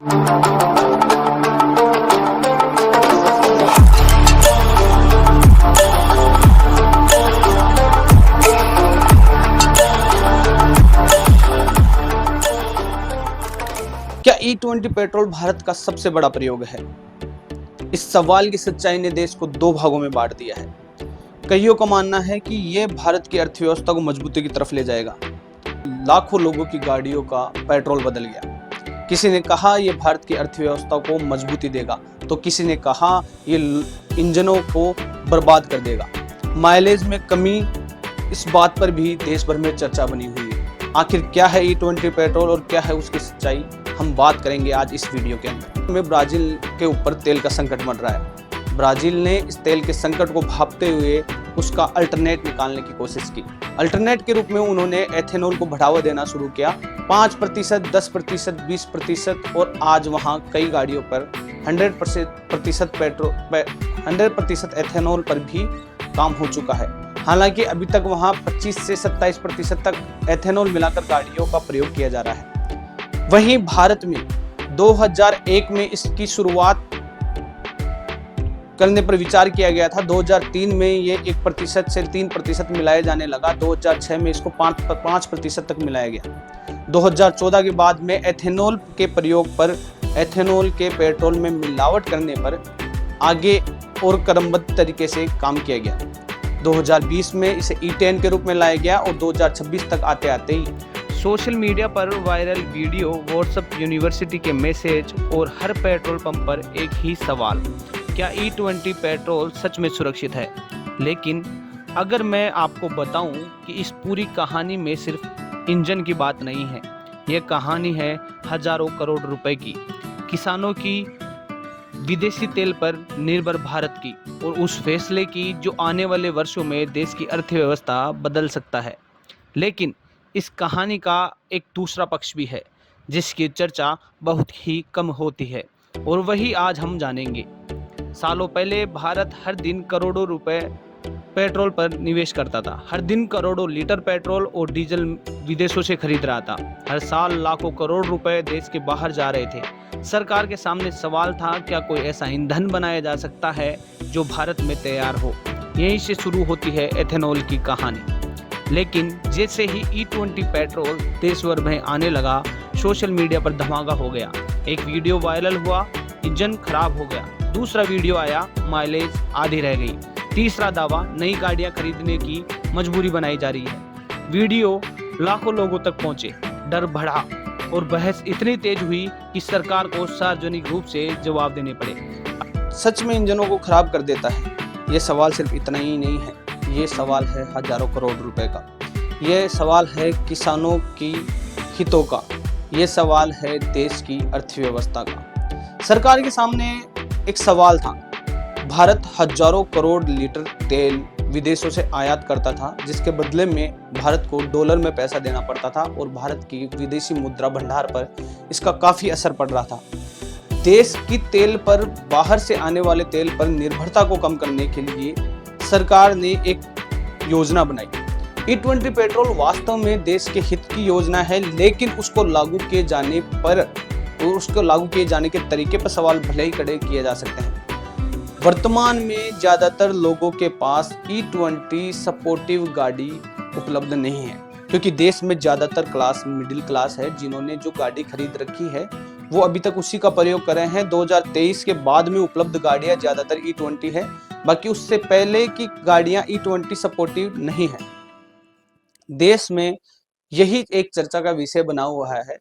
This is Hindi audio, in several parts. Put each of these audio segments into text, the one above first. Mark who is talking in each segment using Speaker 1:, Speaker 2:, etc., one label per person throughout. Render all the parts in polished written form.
Speaker 1: क्या E20 पेट्रोल भारत का सबसे बड़ा प्रयोग है? इस सवाल की सच्चाई ने देश को दो भागों में बांट दिया है। कईयों का मानना है कि यह भारत की अर्थव्यवस्था को मजबूती की तरफ ले जाएगा। लाखों लोगों की गाड़ियों का पेट्रोल बदल गया। किसी ने कहा यह भारत की अर्थव्यवस्था को मजबूती देगा, तो किसी ने कहा यह इंजनों को बर्बाद कर देगा। माइलेज में कमी, इस बात पर भी देश भर में चर्चा बनी हुई है। आखिर क्या है E20 पेट्रोल और क्या है उसकी सच्चाई, हम बात करेंगे आज इस वीडियो के अंदर। में ब्राजील के ऊपर तेल का संकट बढ़ रहा है। ब्राजील ने इस तेल के संकट को भांपते हुए उसका अल्टरनेट निकालने की कोशिश की। अल्टरनेट के रूप में उन्होंने एथेनॉल को बढ़ावा देना शुरू किया। 5%, 10%, 20% और आज वहां कई गाड़ियों पर 100% एथेनॉल पर भी काम हो चुका है। हालांकि अभी तक वहां 25 से 27% तक एथेनॉल मिलाकर गाड़ियों का प्रयोग किया जा रहा है। वहीं भारत में 2001 में इसकी शुरुआत करने पर विचार किया गया था। 2003 में ये 1% से 3% मिलाया जाने लगा। 2006 में इसको 5% तक मिलाया गया। 2014 के बाद में एथेनॉल के प्रयोग पर, एथेनॉल के पेट्रोल में मिलावट करने पर आगे और क्रमबद्ध तरीके से काम किया गया। 2020 में इसे E10 के रूप में लाया गया और 2026 तक आते आते ही सोशल मीडिया पर वायरल वीडियो, व्हाट्सएप यूनिवर्सिटी के मैसेज और हर पेट्रोल पंप पर एक ही सवाल, क्या E20 पेट्रोल सच में सुरक्षित है? लेकिन अगर मैं आपको बताऊं कि इस पूरी कहानी में सिर्फ इंजन की बात नहीं है, यह कहानी है हजारों करोड़ रुपए की, किसानों की, विदेशी तेल पर निर्भर भारत की और उस फैसले की जो आने वाले वर्षों में देश की अर्थव्यवस्था बदल सकता है। लेकिन इस कहानी का एक दूसरा पक्ष भी है जिसकी चर्चा बहुत ही कम होती है और वही आज हम जानेंगे। सालों पहले भारत हर दिन करोड़ों रुपए पेट्रोल पर निवेश करता था। हर दिन करोड़ों लीटर पेट्रोल और डीजल विदेशों से खरीद रहा था। हर साल लाखों करोड़ रुपए देश के बाहर जा रहे थे। सरकार के सामने सवाल था, क्या कोई ऐसा ईंधन बनाया जा सकता है जो भारत में तैयार हो? यहीं से शुरू होती है एथेनॉल की कहानी। लेकिन जैसे ही E20 पेट्रोल देश भर में आने लगा, सोशल मीडिया पर धमाका हो गया। एक वीडियो वायरल हुआ, इंजन खराब हो गया। दूसरा वीडियो आया, माइलेज आधी रह गई। तीसरा दावा, नई गाड़ियां खरीदने की मजबूरी बनाई जा रही है। वीडियो लाखों लोगों तक पहुंचे, डर बढ़ा और बहस इतनी तेज हुई कि सरकार को सार्वजनिक रूप से जवाब देने पड़े। सच में इंजनों को खराब कर देता है? ये सवाल सिर्फ इतना ही नहीं है, ये सवाल है हजारों करोड़ रुपए का। ये सवाल है किसानों की हितों का। ये सवाल है देश की अर्थव्यवस्था का। सरकार के सामने एक सवाल था। भारत हजारों करोड़ लीटर तेल विदेशों से आयात करता था, जिसके बदले में भारत को डॉलर में पैसा देना पड़ता था और भारत की विदेशी मुद्रा भंडार पर इसका काफी असर पड़ रहा था। देश की तेल पर, बाहर से आने वाले तेल पर निर्भरता को कम करने के लिए सरकार ने एक योजना बनाई। E20 पेट्रोल वास्तव में देश के हित की योजना है, लेकिन उसको लागू किए जाने पर और उसको लागू किए जाने के तरीके पर सवाल भले ही खड़े किए जा सकते हैं। वर्तमान में ज्यादातर लोगों के पास E20 सपोर्टिव गाड़ी उपलब्ध नहीं है, क्योंकि देश में ज्यादातर क्लास मिडिल क्लास है, जिन्होंने जो गाड़ी खरीद रखी है वो अभी तक उसी का प्रयोग कर रहे हैं। 2023 के बाद में उपलब्ध गाड़ियां ज्यादातर E20 है, बाकी उससे पहले की गाड़ियां E20 सपोर्टिव नहीं है। देश में यही एक चर्चा का विषय बना हुआ है,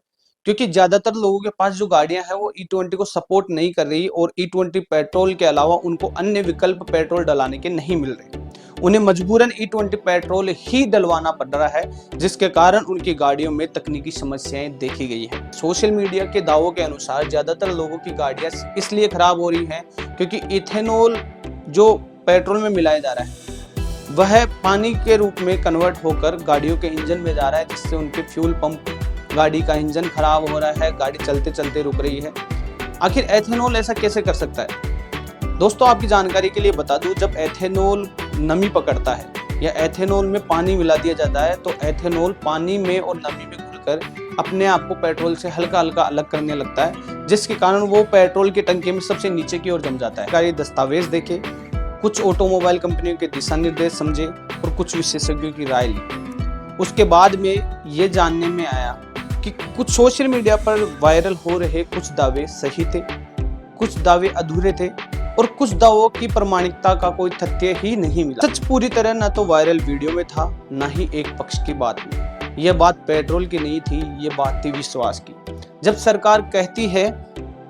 Speaker 1: क्योंकि ज्यादातर लोगों के पास जो गाड़ियां हैं वो E20 को सपोर्ट नहीं कर रही और E20 पेट्रोल के अलावा उनको अन्य विकल्प पेट्रोल डलाने के नहीं मिल रहे। उन्हें मजबूरन E20 पेट्रोल ही डलवाना पड़ रहा है, जिसके कारण उनकी गाड़ियों में तकनीकी समस्याएं देखी गई हैं। सोशल मीडिया के दावों के अनुसार ज्यादातर लोगों की गाड़ियां इसलिए खराब हो रही हैं क्योंकि इथेनॉल जो पेट्रोल में मिलाया जा रहा है वह पानी के रूप में कन्वर्ट होकर गाड़ियों के इंजन में जा रहा है, जिससे उनके फ्यूल पंप, गाड़ी का इंजन खराब हो रहा है, गाड़ी चलते चलते रुक रही है। आखिर एथेनॉल ऐसा कैसे कर सकता है? दोस्तों, आपकी जानकारी के लिए बता दूं, जब एथेनॉल नमी पकड़ता है या एथेनॉल में पानी मिला दिया जाता है तो एथेनॉल पानी में और नमी में घुलकर अपने आप को पेट्रोल से हल्का हल्का अलग करने लगता है, जिसके कारण वो पेट्रोल की टंकी में सबसे नीचे की ओर जम जाता है। ये दस्तावेज देखे, कुछ ऑटोमोबाइल कंपनियों के दिशा निर्देश समझे और कुछ विशेषज्ञों की राय ली। उसके बाद में ये जानने में आया कि कुछ सोशल मीडिया पर वायरल हो रहे कुछ दावे सही थे, कुछ दावे अधूरे थे और कुछ दावों की प्रामाणिकता का कोई तथ्य ही नहीं मिला। सच पूरी तरह न तो वायरल वीडियो में था, न ही एक पक्ष की बात में। यह बात पेट्रोल की नहीं थी, ये बात थी विश्वास की। जब सरकार कहती है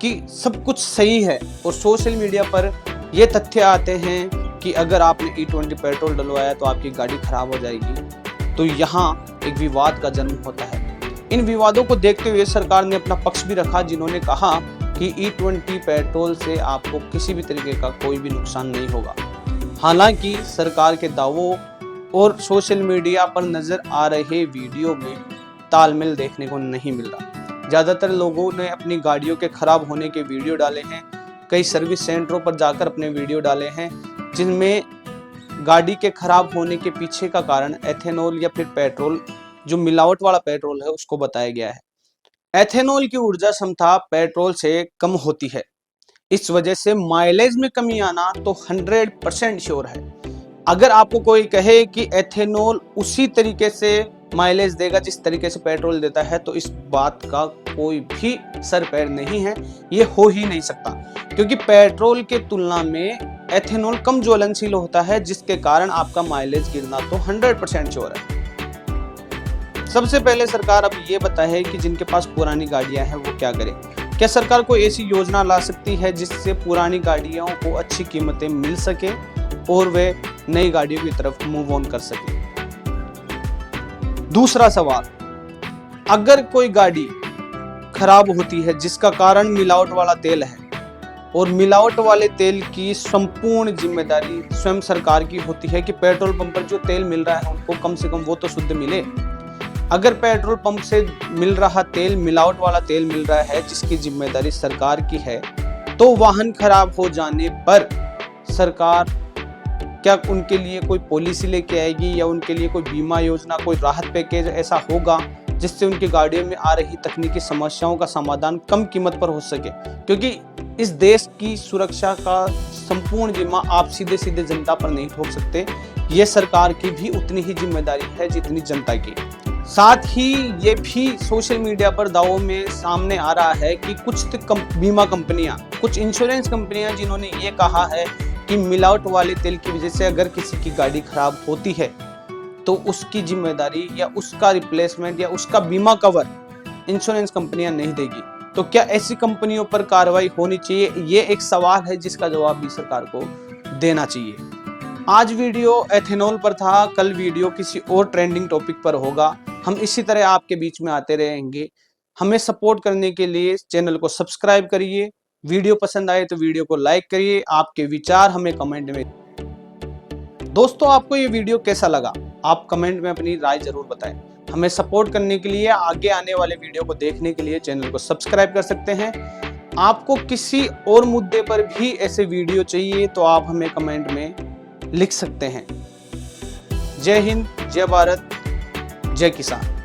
Speaker 1: कि सब कुछ सही है और सोशल मीडिया पर ये तथ्य आते हैं कि अगर आपने E20 पेट्रोल डलवाया तो आपकी गाड़ी खराब हो जाएगी, तो यहाँ एक विवाद का जन्म होता है। इन विवादों को देखते हुए सरकार ने अपना पक्ष भी रखा, जिन्होंने कहा कि E20 पेट्रोल से आपको किसी भी तरीके का कोई भी नुकसान नहीं होगा। हालांकि सरकार के दावों और सोशल मीडिया पर नजर आ रहे वीडियो में तालमेल देखने को नहीं मिल रहा। ज़्यादातर लोगों ने अपनी गाड़ियों के खराब होने के वीडियो डाले हैं, कई सर्विस सेंटरों पर जाकर अपने वीडियो डाले हैं, जिनमें गाड़ी के खराब होने के पीछे का कारण एथेनॉल या फिर पेट्रोल, जो मिलावट वाला पेट्रोल है, उसको बताया गया है। एथेनॉल की ऊर्जा क्षमता पेट्रोल से कम होती है, इस वजह से माइलेज में कमी आना तो 100% श्योर है। अगर आपको कोई कहे कि एथेनॉल उसी तरीके से माइलेज देगा जिस तरीके से पेट्रोल देता है, तो इस बात का कोई भी सर पैर नहीं है, ये हो ही नहीं सकता, क्योंकि पेट्रोल के तुलना में एथेनॉल कम ज्वलनशील होता है, जिसके कारण आपका माइलेज गिरना तो 100% श्योर है। सबसे पहले सरकार अब ये बताए कि जिनके पास पुरानी गाड़ियां हैं वो क्या करें। क्या सरकार कोई ऐसी योजना ला सकती है जिससे पुरानी गाड़ियों को अच्छी कीमतें मिल सके और वे नई गाड़ियों की तरफ मूव ऑन कर सके। दूसरा सवाल, अगर कोई गाड़ी खराब होती है जिसका कारण मिलावट वाला तेल है और मिलावट वाले तेल की संपूर्ण जिम्मेदारी स्वयं सरकार की होती है कि पेट्रोल पंप पर जो तेल मिल रहा है उनको कम से कम वो तो शुद्ध मिले। अगर पेट्रोल पंप से मिल रहा तेल मिलावट वाला तेल मिल रहा है जिसकी जिम्मेदारी सरकार की है, तो वाहन खराब हो जाने पर सरकार क्या उनके लिए कोई पॉलिसी लेके आएगी या उनके लिए कोई बीमा योजना, कोई राहत पैकेज ऐसा होगा जिससे उनकी गाड़ियों में आ रही तकनीकी समस्याओं का समाधान कम कीमत पर हो सके। क्योंकि इस देश की सुरक्षा का संपूर्ण जिम्मा आप सीधे सीधे जनता पर नहीं ठोक सकते, ये सरकार की भी उतनी ही जिम्मेदारी है जितनी जनता की। साथ ही ये भी सोशल मीडिया पर दावों में सामने आ रहा है कि कुछ बीमा कंपनियां, कुछ इंश्योरेंस कंपनियां, जिन्होंने ये कहा है कि मिलावट वाले तेल की वजह से अगर किसी की गाड़ी खराब होती है तो उसकी जिम्मेदारी या उसका रिप्लेसमेंट या उसका बीमा कवर इंश्योरेंस कंपनियां नहीं देगी। तो क्या ऐसी कंपनियों पर कार्रवाई होनी चाहिए? ये एक सवाल है जिसका जवाब भी सरकार को देना चाहिए। आज वीडियो एथेनॉल पर था, कल वीडियो किसी और ट्रेंडिंग टॉपिक पर होगा। हम इसी तरह आपके बीच में आते रहेंगे। हमें सपोर्ट करने के लिए चैनल को सब्सक्राइब करिए, वीडियो पसंद आए तो वीडियो को लाइक करिए, आपके विचार हमें कमेंट में। दोस्तों, आपको ये वीडियो कैसा लगा? आप कमेंट में अपनी राय जरूर बताएं। हमें सपोर्ट करने के लिए, आगे आने वाले वीडियो को देखने के लिए चैनल को सब्सक्राइब कर सकते हैं। आपको किसी और मुद्दे पर भी ऐसे वीडियो चाहिए तो आप हमें कमेंट में लिख सकते हैं। जय हिंद, जय भारत, जय किसान।